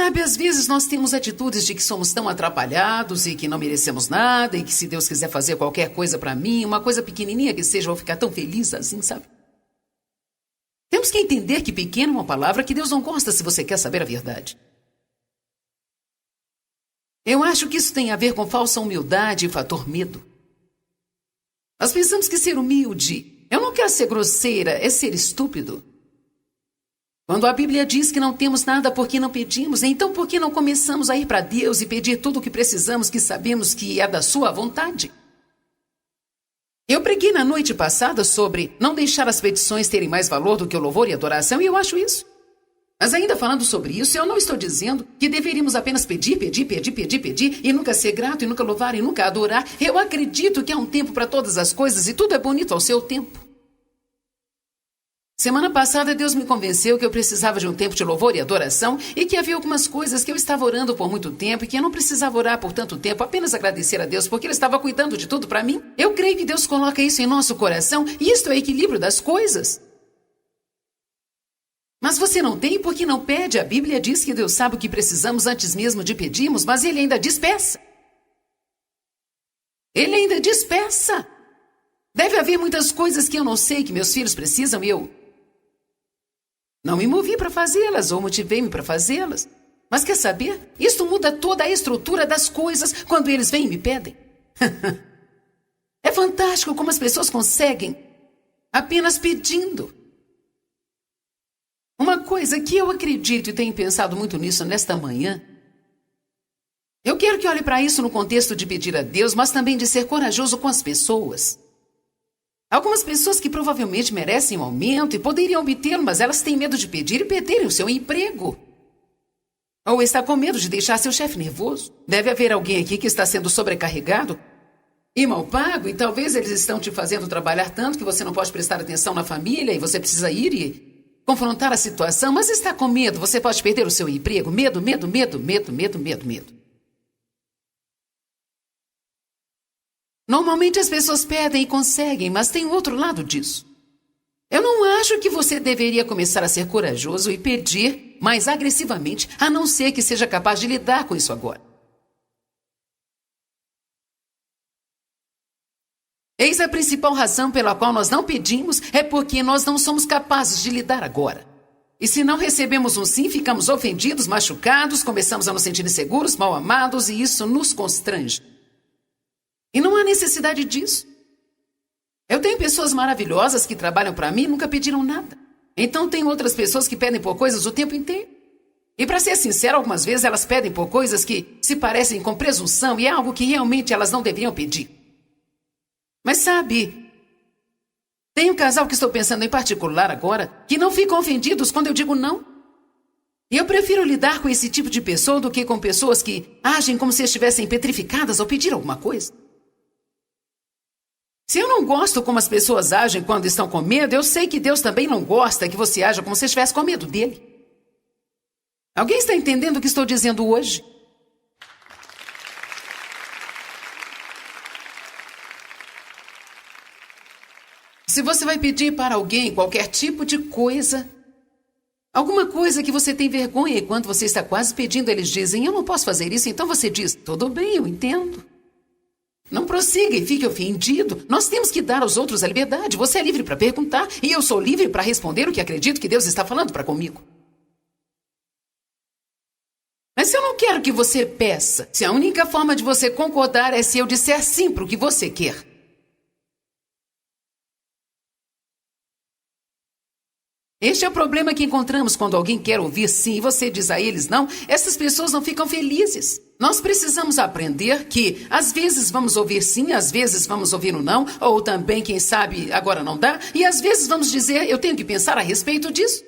Sabe, às vezes nós temos atitudes de que somos tão atrapalhados e que não merecemos nada e que se Deus quiser fazer qualquer coisa pra mim, uma coisa pequenininha que seja, eu vou ficar tão feliz assim, sabe? Temos que entender que pequeno é uma palavra que Deus não gosta se você quer saber a verdade. Eu acho que isso tem a ver com falsa humildade e fator medo. Nós pensamos que ser humilde, eu não quero ser grosseira, é ser estúpido. Quando a Bíblia diz que não temos nada porque não pedimos, então por que não começamos a ir para Deus e pedir tudo o que precisamos, que sabemos que é da sua vontade? Eu preguei na noite passada sobre não deixar as petições terem mais valor do que o louvor e adoração, e eu acho isso. Mas ainda falando sobre isso, eu não estou dizendo que deveríamos apenas pedir e nunca ser grato, e nunca louvar, e nunca adorar. Eu acredito que há um tempo para todas as coisas e tudo é bonito ao seu tempo. Semana passada, Deus me convenceu que eu precisava de um tempo de louvor e adoração e que havia algumas coisas que eu estava orando por muito tempo e que eu não precisava orar por tanto tempo, apenas agradecer a Deus porque Ele estava cuidando de tudo para mim. Eu creio que Deus coloca isso em nosso coração e isto é o equilíbrio das coisas. Mas você não tem porque não pede. A Bíblia diz que Deus sabe o que precisamos antes mesmo de pedirmos, mas Ele ainda diz peça. Ele ainda diz peça. Deve haver muitas coisas que eu não sei que meus filhos precisam e eu não me movi para fazê-las ou motivei-me para fazê-las. Mas quer saber? Isso muda toda a estrutura das coisas quando eles vêm e me pedem. É fantástico como as pessoas conseguem apenas pedindo. Uma coisa que eu acredito e tenho pensado muito nisso nesta manhã, eu quero que olhe para isso no contexto de pedir a Deus, mas também de ser corajoso com as pessoas. Algumas pessoas que provavelmente merecem um aumento e poderiam obtê-lo, mas elas têm medo de pedir e perderem o seu emprego. Ou está com medo de deixar seu chefe nervoso. Deve haver alguém aqui que está sendo sobrecarregado e mal pago, e talvez eles estão te fazendo trabalhar tanto que você não pode prestar atenção na família e você precisa ir e confrontar a situação, mas está com medo, você pode perder o seu emprego. Medo. Normalmente as pessoas pedem e conseguem, mas tem outro lado disso. Eu não acho que você deveria começar a ser corajoso e pedir mais agressivamente, a não ser que seja capaz de lidar com isso agora. Eis a principal razão pela qual nós não pedimos, é porque nós não somos capazes de lidar agora. E se não recebemos um sim, ficamos ofendidos, machucados, começamos a nos sentir inseguros, mal amados, e isso nos constrange. E não há necessidade disso. Eu tenho pessoas maravilhosas que trabalham para mim e nunca pediram nada. Então tem outras pessoas que pedem por coisas o tempo inteiro. E para ser sincero, algumas vezes elas pedem por coisas que se parecem com presunção e é algo que realmente elas não deveriam pedir. Mas sabe, tem um casal que estou pensando em particular agora que não ficam ofendidos quando eu digo não. E eu prefiro lidar com esse tipo de pessoa do que com pessoas que agem como se estivessem petrificadas ao pedir alguma coisa. Se eu não gosto como as pessoas agem quando estão com medo, eu sei que Deus também não gosta que você haja como se estivesse com medo dele. Alguém está entendendo o que estou dizendo hoje? Se você vai pedir para alguém qualquer tipo de coisa, alguma coisa que você tem vergonha e quando você está quase pedindo, eles dizem, eu não posso fazer isso, então você diz, tudo bem, eu entendo. Não prossiga e fique ofendido. Nós temos que dar aos outros a liberdade. Você é livre para perguntar e eu sou livre para responder o que acredito que Deus está falando para comigo. Mas se eu não quero que você peça, se a única forma de você concordar é se eu disser sim para o que você quer. Este é o problema que encontramos quando alguém quer ouvir sim e você diz a eles não. Essas pessoas não ficam felizes. Nós precisamos aprender que às vezes vamos ouvir sim, às vezes vamos ouvir um não, ou também, quem sabe, agora não dá, e às vezes vamos dizer, eu tenho que pensar a respeito disso.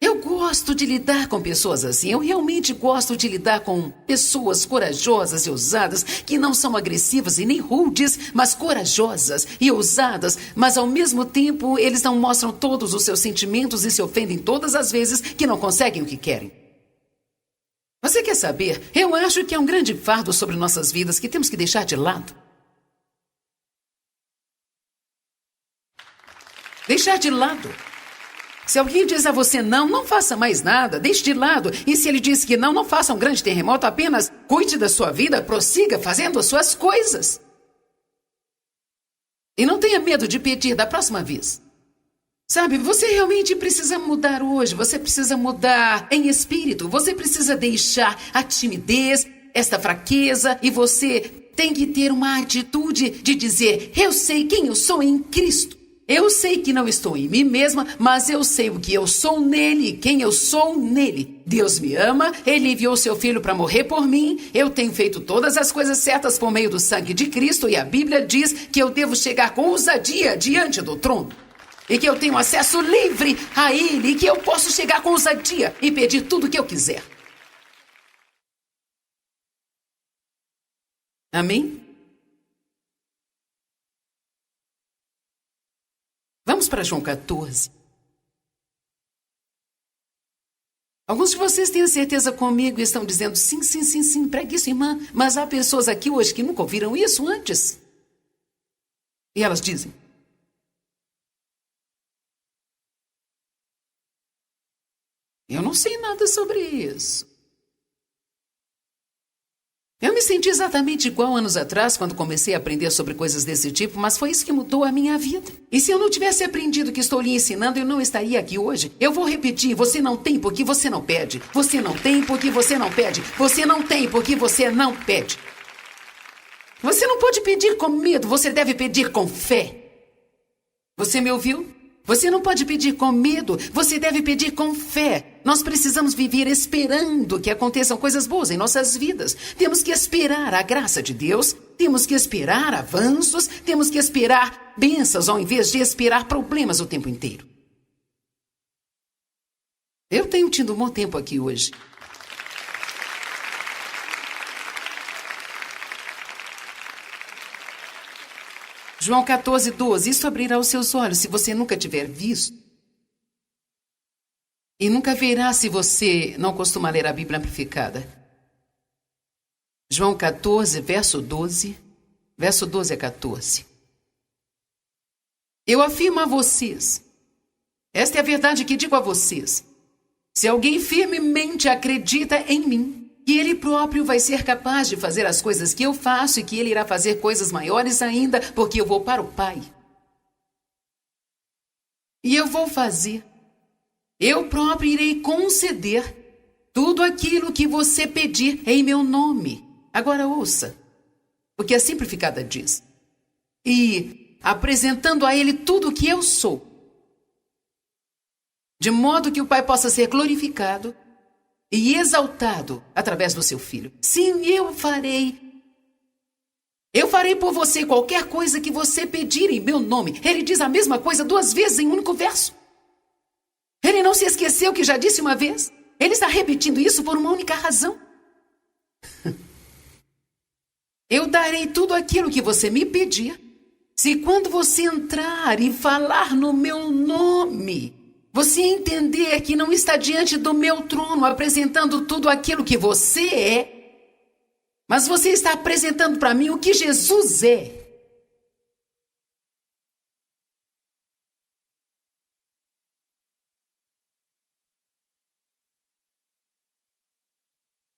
Eu gosto de lidar com pessoas assim, eu realmente gosto de lidar com pessoas corajosas e ousadas, que não são agressivas e nem rudes, mas corajosas e ousadas, mas ao mesmo tempo eles não mostram todos os seus sentimentos e se ofendem todas as vezes que não conseguem o que querem. Você quer saber? Eu acho que é um grande fardo sobre nossas vidas que temos que deixar de lado. Deixar de lado. Se alguém diz a você não, não faça mais nada, deixe de lado. E se ele diz que não, não faça um grande terremoto, apenas cuide da sua vida, prossiga fazendo as suas coisas. E não tenha medo de pedir da próxima vez. Sabe, você realmente precisa mudar hoje, você precisa mudar em espírito, você precisa deixar a timidez, esta fraqueza, e você tem que ter uma atitude de dizer: eu sei quem eu sou em Cristo. Eu sei que não estou em mim mesma, mas eu sei o que eu sou nele, quem eu sou nele. Deus me ama, ele enviou seu filho para morrer por mim, eu tenho feito todas as coisas certas por meio do sangue de Cristo, e a Bíblia diz que eu devo chegar com ousadia diante do trono. E que eu tenho acesso livre a ele, e que eu posso chegar com ousadia e pedir tudo o que eu quiser. Amém? Vamos para João 14. Alguns de vocês têm certeza comigo e estão dizendo: sim, sim, sim, sim, pregue isso, irmã. Mas há pessoas aqui hoje que nunca ouviram isso antes. E elas dizem: eu não sei nada sobre isso. Eu me senti exatamente igual anos atrás, quando comecei a aprender sobre coisas desse tipo, mas foi isso que mudou a minha vida. E se eu não tivesse aprendido o que estou lhe ensinando, eu não estaria aqui hoje. Eu vou repetir: você não tem porque você não pede. Você não tem porque você não pede. Você não tem porque você não pede. Você não pode pedir com medo, você deve pedir com fé. Você me ouviu? Você não pode pedir com medo, você deve pedir com fé. Nós precisamos viver esperando que aconteçam coisas boas em nossas vidas. Temos que esperar a graça de Deus, temos que esperar avanços, temos que esperar bênçãos ao invés de esperar problemas o tempo inteiro. Eu tenho tido um bom tempo aqui hoje. João 14, 12. Isso abrirá os seus olhos se você nunca tiver visto. E nunca verá se você não costuma ler a Bíblia amplificada. João 14, verso 12. Verso 12 a 14. Eu afirmo a vocês, esta é a verdade que digo a vocês: se alguém firmemente acredita em mim, que ele próprio vai ser capaz de fazer as coisas que eu faço e que ele irá fazer coisas maiores ainda, porque eu vou para o Pai. E eu vou fazer. Eu próprio irei conceder tudo aquilo que você pedir em meu nome. Agora ouça, porque a simplificada diz: e apresentando a ele tudo o que eu sou, de modo que o Pai possa ser glorificado e exaltado através do seu Filho. Sim, eu farei. Eu farei por você qualquer coisa que você pedir em meu nome. Ele diz a mesma coisa 2 vezes em um único verso. Ele não se esqueceu que já disse uma vez. Ele está repetindo isso por uma única razão. Eu darei tudo aquilo que você me pedir, se quando você entrar e falar no meu nome, você entender que não está diante do meu trono apresentando tudo aquilo que você é, mas você está apresentando para mim o que Jesus é.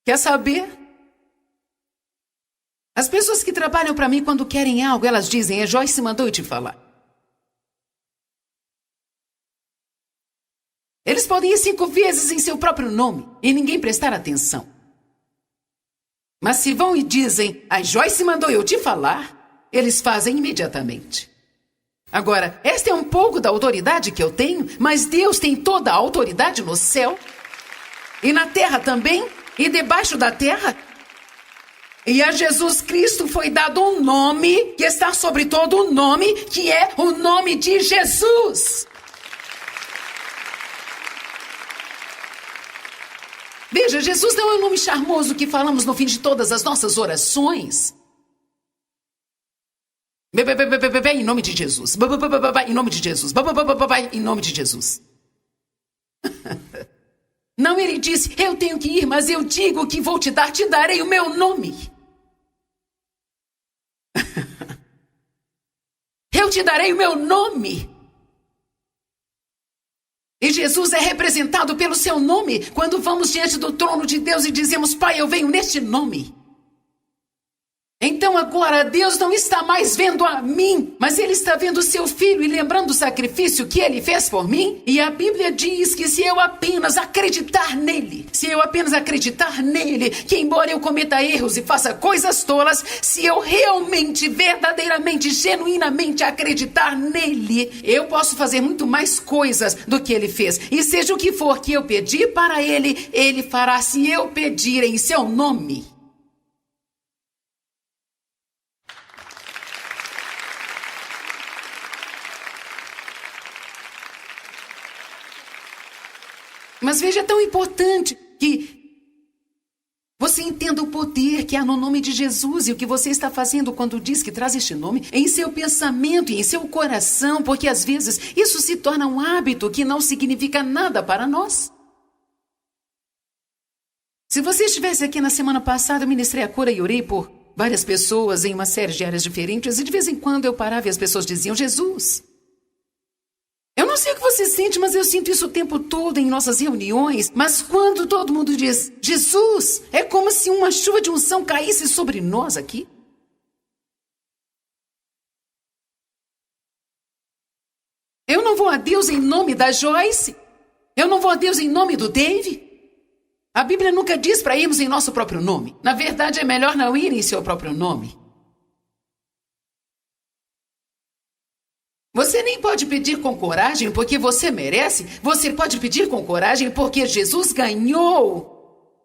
Quer saber? As pessoas que trabalham para mim, quando querem algo, elas dizem: é Joyce mandou eu te falar. Eles podem ir 5 vezes em seu próprio nome e ninguém prestar atenção. Mas se vão e dizem: a Joyce mandou eu te falar, eles fazem imediatamente. Agora, esta é um pouco da autoridade que eu tenho, mas Deus tem toda a autoridade no céu e na terra também e debaixo da terra. E a Jesus Cristo foi dado um nome que está sobre todo o nome, que é o nome de Jesus. Veja, Jesus não é um nome charmoso que falamos no fim de todas as nossas orações. Em nome de Jesus. Em nome de Jesus. Em nome de Jesus. Não, ele disse: eu tenho que ir, mas eu digo que vou te darei o meu nome. Eu te darei o meu nome. E Jesus é representado pelo seu nome quando vamos diante do trono de Deus e dizemos: Pai, eu venho neste nome. Então agora Deus não está mais vendo a mim, mas Ele está vendo o seu filho e lembrando o sacrifício que Ele fez por mim. E a Bíblia diz que se eu apenas acreditar nele, que embora eu cometa erros e faça coisas tolas, se eu realmente, verdadeiramente, genuinamente acreditar nele, eu posso fazer muito mais coisas do que Ele fez. E seja o que for que eu pedir para Ele, Ele fará se eu pedir em seu nome. Mas veja, é tão importante que você entenda o poder que há no nome de Jesus e o que você está fazendo quando diz que traz este nome em seu pensamento e em seu coração, porque às vezes isso se torna um hábito que não significa nada para nós. Se você estivesse aqui na semana passada, eu ministrei a cura e orei por várias pessoas em uma série de áreas diferentes e de vez em quando eu parava e as pessoas diziam: Jesus. Eu não sei o que você sente, mas eu sinto isso o tempo todo em nossas reuniões. Mas quando todo mundo diz Jesus, é como se uma chuva de unção caísse sobre nós aqui. Eu não vou a Deus em nome da Joyce. Eu não vou a Deus em nome do Dave. A Bíblia nunca diz para irmos em nosso próprio nome. Na verdade, é melhor não ir em seu próprio nome. Você nem pode pedir com coragem porque você merece. Você pode pedir com coragem porque Jesus ganhou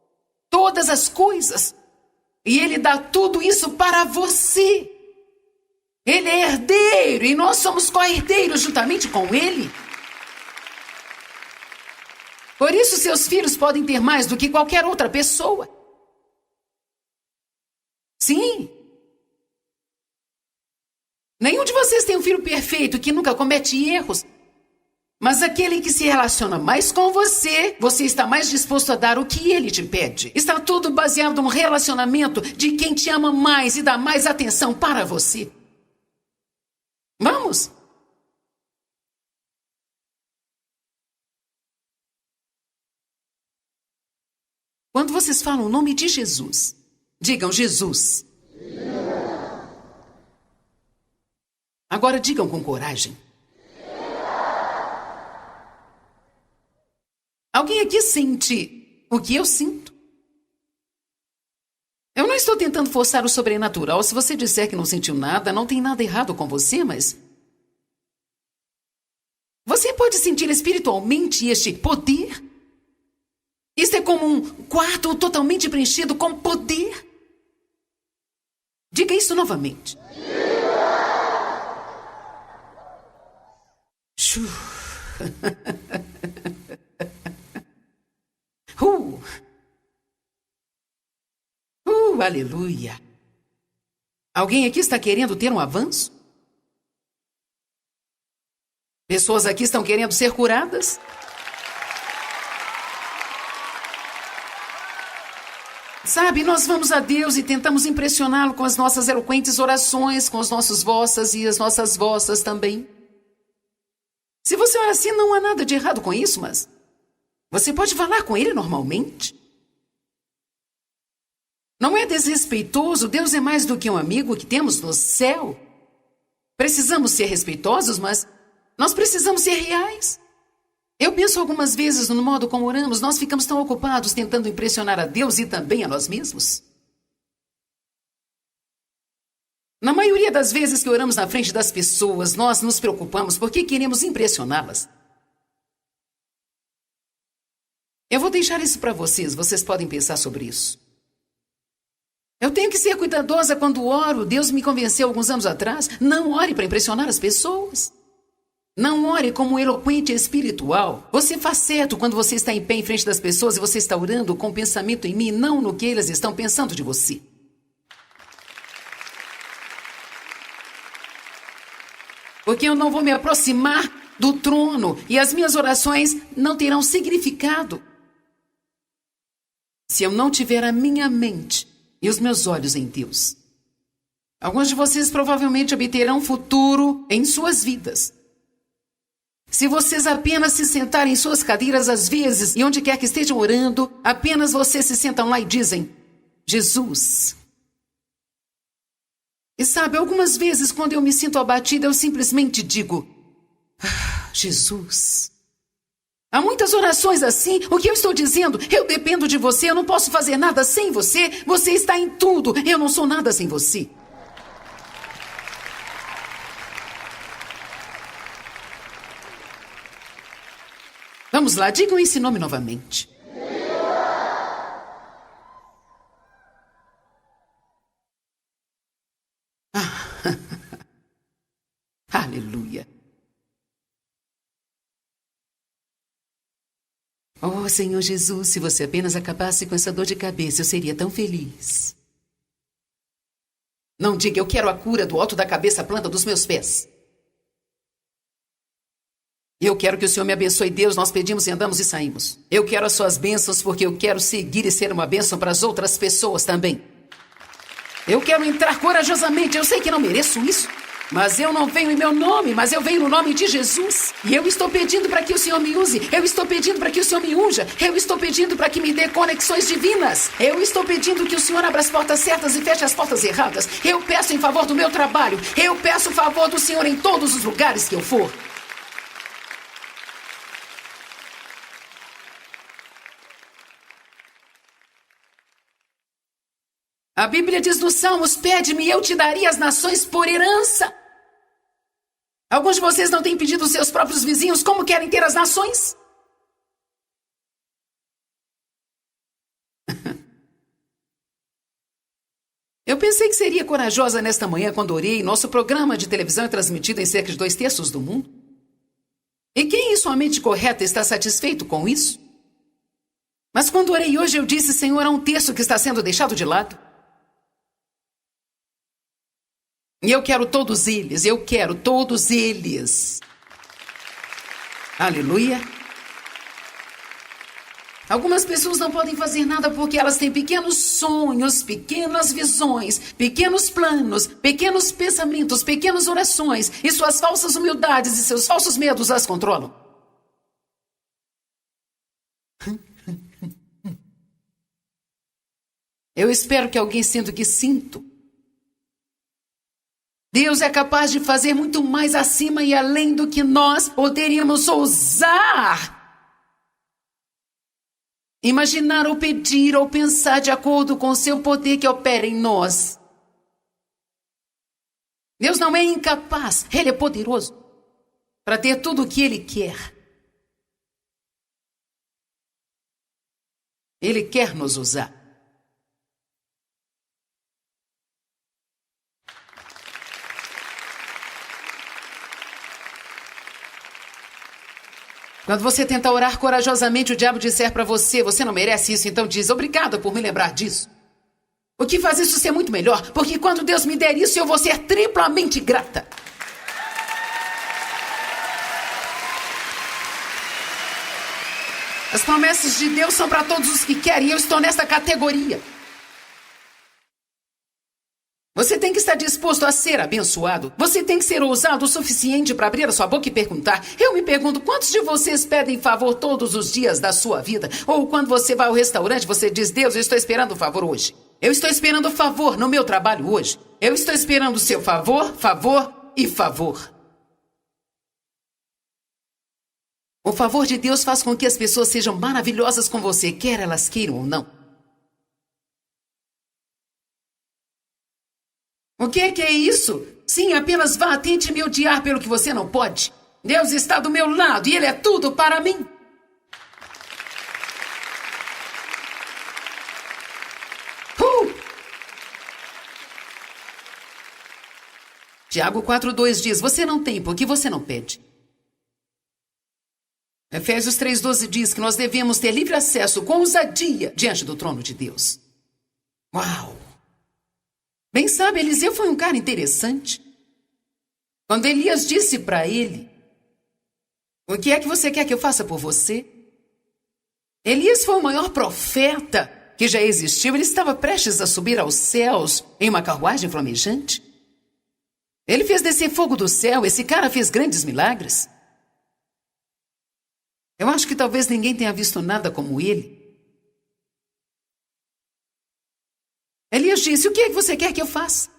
todas as coisas. E Ele dá tudo isso para você. Ele é herdeiro e nós somos co-herdeiros juntamente com Ele. Por isso seus filhos podem ter mais do que qualquer outra pessoa. Sim. Nenhum de vocês tem um filho perfeito que nunca comete erros. Mas aquele que se relaciona mais com você, você está mais disposto a dar o que ele te pede. Está tudo baseado num relacionamento de quem te ama mais e dá mais atenção para você. Vamos? Quando vocês falam o nome de Jesus, digam Jesus. Agora digam com coragem. Alguém aqui sente o que eu sinto? Eu não estou tentando forçar o sobrenatural. Se você disser que não sentiu nada, não tem nada errado com você, mas você pode sentir espiritualmente este poder? Isto é como um quarto totalmente preenchido com poder. Diga isso novamente. Aleluia. Alguém aqui está querendo ter um avanço? Pessoas aqui estão querendo ser curadas? Sabe, nós vamos a Deus e tentamos impressioná-lo com as nossas eloquentes orações, com os nossos vossas e as nossas vossas também. Se você ora assim, não há nada de errado com isso, mas você pode falar com ele normalmente. Não é desrespeitoso, Deus é mais do que um amigo que temos no céu. Precisamos ser respeitosos, mas nós precisamos ser reais. Eu penso algumas vezes no modo como oramos, nós ficamos tão ocupados tentando impressionar a Deus e também a nós mesmos. Na maioria das vezes que oramos na frente das pessoas, nós nos preocupamos porque queremos impressioná-las. Eu vou deixar isso para vocês, vocês podem pensar sobre isso. Eu tenho que ser cuidadosa quando oro. Deus me convenceu alguns anos atrás, não ore para impressionar as pessoas. Não ore como um eloquente espiritual. Você faz certo quando você está em pé em frente das pessoas e você está orando com pensamento em mim, não no que eles estão pensando de você. Porque eu não vou me aproximar do trono e as minhas orações não terão significado se eu não tiver a minha mente e os meus olhos em Deus. Alguns de vocês provavelmente obterão um futuro em suas vidas. Se vocês apenas se sentarem em suas cadeiras às vezes, e onde quer que estejam orando, apenas vocês se sentam lá e dizem, Jesus. E sabe, algumas vezes quando eu me sinto abatida, eu simplesmente digo, Jesus. Há muitas orações assim. O que eu estou dizendo? Eu dependo de você, eu não posso fazer nada sem você. Você está em tudo, eu não sou nada sem você. Vamos lá, digam esse nome novamente. Aleluia. Oh, Senhor Jesus, se você apenas acabasse com essa dor de cabeça, eu seria tão feliz. Não diga, eu quero a cura do alto da cabeça à planta dos meus pés. Eu quero que o Senhor me abençoe, Deus, nós pedimos e andamos e saímos. Eu quero as suas bênçãos porque eu quero seguir e ser uma bênção para as outras pessoas também. Eu quero entrar corajosamente, eu sei que não mereço isso, mas eu não venho em meu nome, mas eu venho no nome de Jesus. E eu estou pedindo para que o Senhor me use, eu estou pedindo para que o Senhor me unja, eu estou pedindo para que me dê conexões divinas. Eu estou pedindo que o Senhor abra as portas certas e feche as portas erradas. Eu peço em favor do meu trabalho, eu peço o favor do Senhor em todos os lugares que eu for. A Bíblia diz nos Salmos, pede-me e eu te daria as nações por herança. Alguns de vocês não têm pedido aos seus próprios vizinhos como querem ter as nações? Eu pensei que seria corajosa nesta manhã quando orei. Nosso programa de televisão é transmitido em cerca de 2/3 do mundo. E quem em sua mente correta está satisfeito com isso? Mas quando orei hoje eu disse, Senhor, há um terço que está sendo deixado de lado. E eu quero todos eles, eu quero todos eles. Aleluia. Algumas pessoas não podem fazer nada porque elas têm pequenos sonhos, pequenas visões, pequenos planos, pequenos pensamentos, pequenas orações, e suas falsas humildades e seus falsos medos as controlam. Eu espero que alguém sinta o que sinto. Deus é capaz de fazer muito mais acima e além do que nós poderíamos ousar. Imaginar ou pedir ou pensar de acordo com o seu poder que opera em nós. Deus não é incapaz, Ele é poderoso para ter tudo o que Ele quer. Ele quer nos usar. Quando você tenta orar corajosamente, o diabo disser para você, você não merece isso, então diz, obrigada por me lembrar disso. O que faz isso ser muito melhor, porque quando Deus me der isso, eu vou ser triplamente grata. As promessas de Deus são para todos os que querem, e eu estou nessa categoria. Você tem que estar disposto a ser abençoado. Você tem que ser ousado o suficiente para abrir a sua boca e perguntar. Eu me pergunto, quantos de vocês pedem favor todos os dias da sua vida? Ou quando você vai ao restaurante, você diz, Deus, eu estou esperando um favor hoje. Eu estou esperando um favor no meu trabalho hoje. Eu estou esperando o seu favor, favor e favor. O favor de Deus faz com que as pessoas sejam maravilhosas com você, quer elas queiram ou não. O que é isso? Sim, apenas vá, tente me odiar pelo que você não pode. Deus está do meu lado e Ele é tudo para mim. Tiago 4:2 diz, você não tem porque você não pede. Efésios 3:12 diz que nós devemos ter livre acesso com ousadia diante do trono de Deus. Uau! Bem sabe, Eliseu foi um cara interessante. Quando Elias disse para ele, o que é que você quer que eu faça por você? Elias foi o maior profeta que já existiu. Ele estava prestes a subir aos céus em uma carruagem flamejante. Ele fez descer fogo do céu. Esse cara fez grandes milagres. Eu acho que talvez ninguém tenha visto nada como ele. Elias disse, o que é que você quer que eu faça?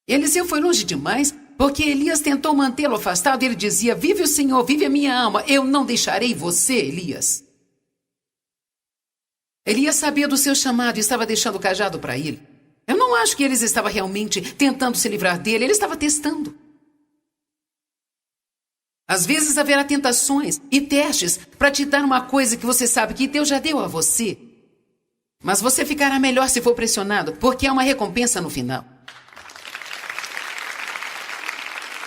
Eliseu foi longe demais, porque Elias tentou mantê-lo afastado. Ele dizia, vive o Senhor, vive a minha alma, eu não deixarei você, Elias. Elias sabia do seu chamado e estava deixando o cajado para ele. Eu não acho que Elias estava realmente tentando se livrar dele, ele estava testando. Às vezes haverá tentações e testes para te dar uma coisa que você sabe que Deus já deu a você. Mas você ficará melhor se for pressionado, porque há uma recompensa no final.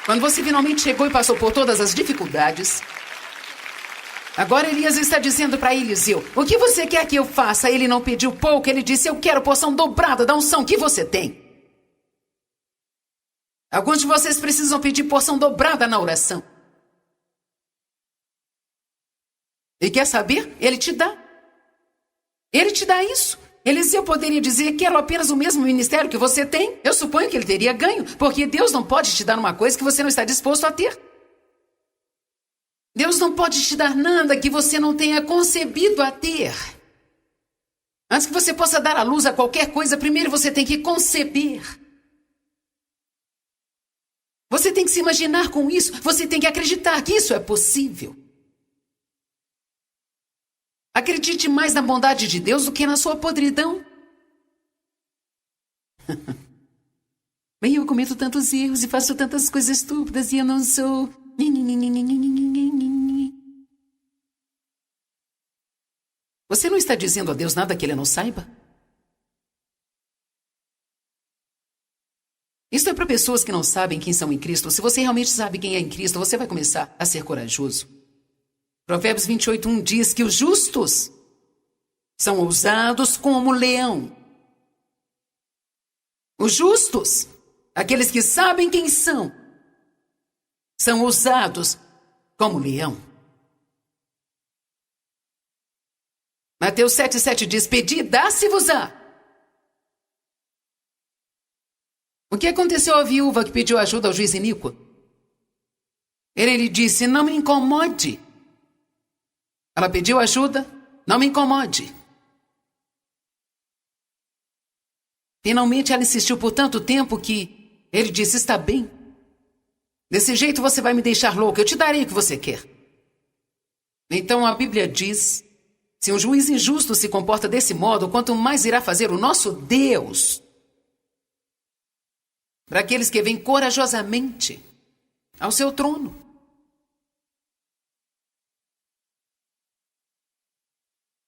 Quando você finalmente chegou e passou por todas as dificuldades, agora Elias está dizendo para Eliseu, o que você quer que eu faça? Ele não pediu pouco, ele disse, eu quero porção dobrada da unção que você tem. Alguns de vocês precisam pedir porção dobrada na oração. E quer saber? Ele te dá. Ele te dá isso. Eliseu poderia dizer, quero apenas o mesmo ministério que você tem. Eu suponho que ele teria ganho, porque Deus não pode te dar uma coisa que você não está disposto a ter. Deus não pode te dar nada que você não tenha concebido a ter. Antes que você possa dar à luz a qualquer coisa, primeiro você tem que conceber. Você tem que se imaginar com isso, você tem que acreditar que isso é possível. Acredite mais na bondade de Deus do que na sua podridão. Bem, eu cometo tantos erros e faço tantas coisas estúpidas e eu não sou... Você não está dizendo a Deus nada que Ele não saiba? Isso é para pessoas que não sabem quem são em Cristo. Se você realmente sabe quem é em Cristo, você vai começar a ser corajoso. Provérbios 28:1 diz que os justos são ousados como leão. Os justos, aqueles que sabem quem são ousados como leão. Mateus 7:7 diz, pedi, dá-se-vos-á. O que aconteceu à viúva que pediu ajuda ao juiz iníquo? Ele lhe disse, não me incomode. Ela pediu ajuda, não me incomode. Finalmente ela insistiu por tanto tempo que ele disse, está bem. Desse jeito você vai me deixar louca, eu te darei o que você quer. Então a Bíblia diz, se um juiz injusto se comporta desse modo, quanto mais irá fazer o nosso Deus para aqueles que vêm corajosamente ao seu trono.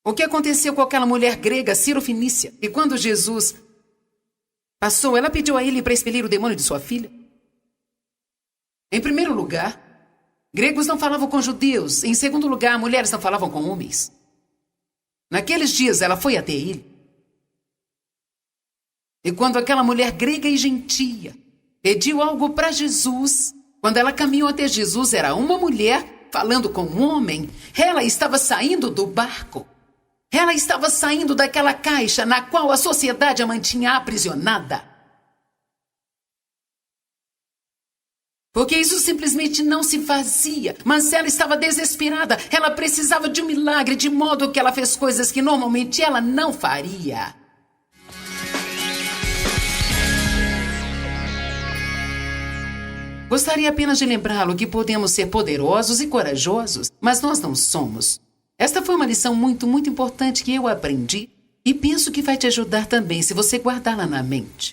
O que aconteceu com aquela mulher grega, Cirofenícia? E quando Jesus passou, ela pediu a ele para expelir o demônio de sua filha. Em primeiro lugar, gregos não falavam com judeus. Em segundo lugar, mulheres não falavam com homens. Naqueles dias, ela foi até ele. E quando aquela mulher grega e gentia pediu algo para Jesus, quando ela caminhou até Jesus, era uma mulher falando com um homem. Ela estava saindo do barco. Ela estava saindo daquela caixa na qual a sociedade a mantinha aprisionada. Porque isso simplesmente não se fazia. Mas ela estava desesperada. Ela precisava de um milagre, de modo que ela fez coisas que normalmente ela não faria. Gostaria apenas de lembrá-lo que podemos ser poderosos e corajosos, mas nós não somos. Esta foi uma lição muito, muito importante que eu aprendi e penso que vai te ajudar também se você guardá-la na mente.